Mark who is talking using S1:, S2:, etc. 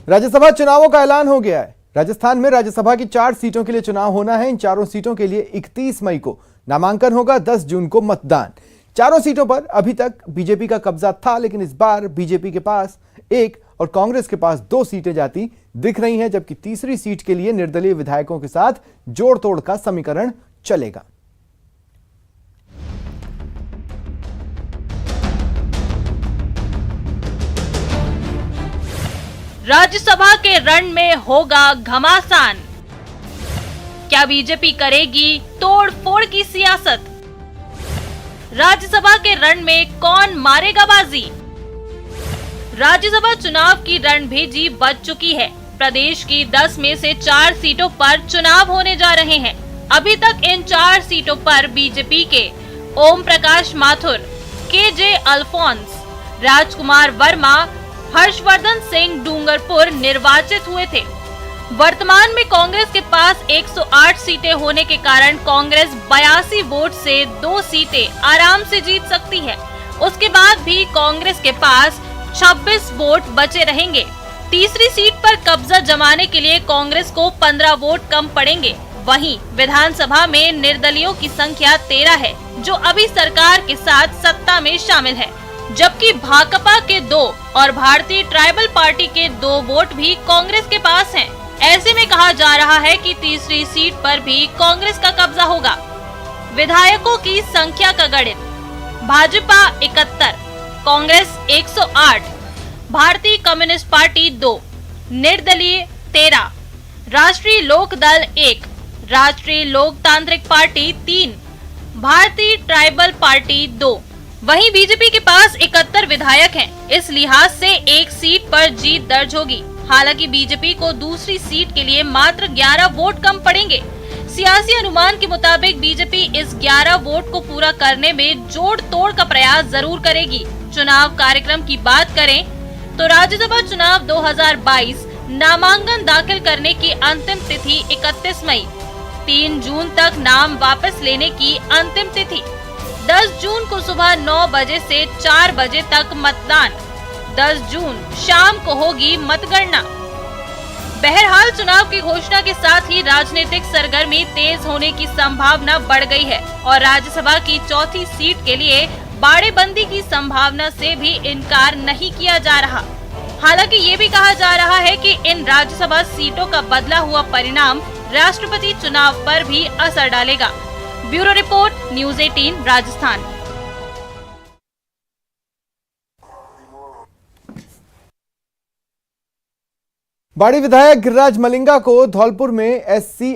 S1: राज्यसभा चुनावों का ऐलान हो गया है। राजस्थान में राज्यसभा की 4 सीटों के लिए चुनाव होना है। इन चारों सीटों के लिए 31 मई को नामांकन होगा, 10 जून को मतदान। चारों सीटों पर अभी तक बीजेपी का कब्जा था, लेकिन इस बार बीजेपी के पास 1 और कांग्रेस के पास 2 सीटें जाती दिख रही हैं, जबकि तीसरी सीट के लिए निर्दलीय विधायकों के साथ जोड़ तोड़ का समीकरण चलेगा।
S2: राज्यसभा के रण में होगा घमासान। क्या बीजेपी करेगी तोड़ फोड़ की सियासत? राज्यसभा के रण में कौन मारेगा बाजी? राज्यसभा चुनाव की रणभेजी बज चुकी है। प्रदेश की 10 में से 4 सीटों पर चुनाव होने जा रहे हैं। अभी तक इन 4 सीटों पर बीजेपी के ओम प्रकाश माथुर, के.जे. अल्फोंस, राजकुमार वर्मा, हर्षवर्धन सिंह डूंगरपुर निर्वाचित हुए थे। वर्तमान में कांग्रेस के पास 108 सीटें होने के कारण कांग्रेस 82 वोट से 2 सीटें आराम से जीत सकती है। उसके बाद भी कांग्रेस के पास 26 वोट बचे रहेंगे। तीसरी सीट पर कब्जा जमाने के लिए कांग्रेस को 15 वोट कम पड़ेंगे। वहीं विधानसभा में निर्दलीयों की संख्या 13 है, जो अभी सरकार के साथ सत्ता में शामिल है, जबकि भाकपा के 2 और भारतीय ट्राइबल पार्टी के 2 वोट भी कांग्रेस के पास हैं। ऐसे में कहा जा रहा है कि तीसरी सीट पर भी कांग्रेस का कब्जा होगा। विधायकों की संख्या का गणित: भाजपा 71, कांग्रेस 108, भारतीय कम्युनिस्ट पार्टी 2, निर्दलीय 13, राष्ट्रीय लोक दल 1, राष्ट्रीय लोकतांत्रिक पार्टी 3, भारतीय ट्राइबल पार्टी 2। वहीं बीजेपी के पास 71 विधायक हैं। इस लिहाज से एक सीट पर जीत दर्ज होगी। हालांकि बीजेपी को दूसरी सीट के लिए मात्र 11 वोट कम पड़ेंगे। सियासी अनुमान के मुताबिक बीजेपी इस 11 वोट को पूरा करने में जोड़ तोड़ का प्रयास जरूर करेगी। चुनाव कार्यक्रम की बात करें तो राज्यसभा चुनाव 2022 नामांकन दाखिल करने की अंतिम तिथि 31 मई, 3 जून तक नाम वापस लेने की अंतिम तिथि, 10 जून को सुबह 9 बजे से 4 बजे तक मतदान, 10 जून शाम को होगी मतगणना। बहरहाल चुनाव की घोषणा के साथ ही राजनीतिक सरगर्मी तेज होने की संभावना बढ़ गई है और राज्यसभा की चौथी सीट के लिए बाड़ेबंदी की संभावना से भी इनकार नहीं किया जा रहा। हालांकि ये भी कहा जा रहा है कि इन राज्यसभा सीटों का बदला हुआ परिणाम राष्ट्रपति चुनाव पर भी असर डालेगा। Bureau report, news 18 Rajasthan.
S1: बाड़ी विधायक गिरिराज मलिंगा को धौलपुर में SC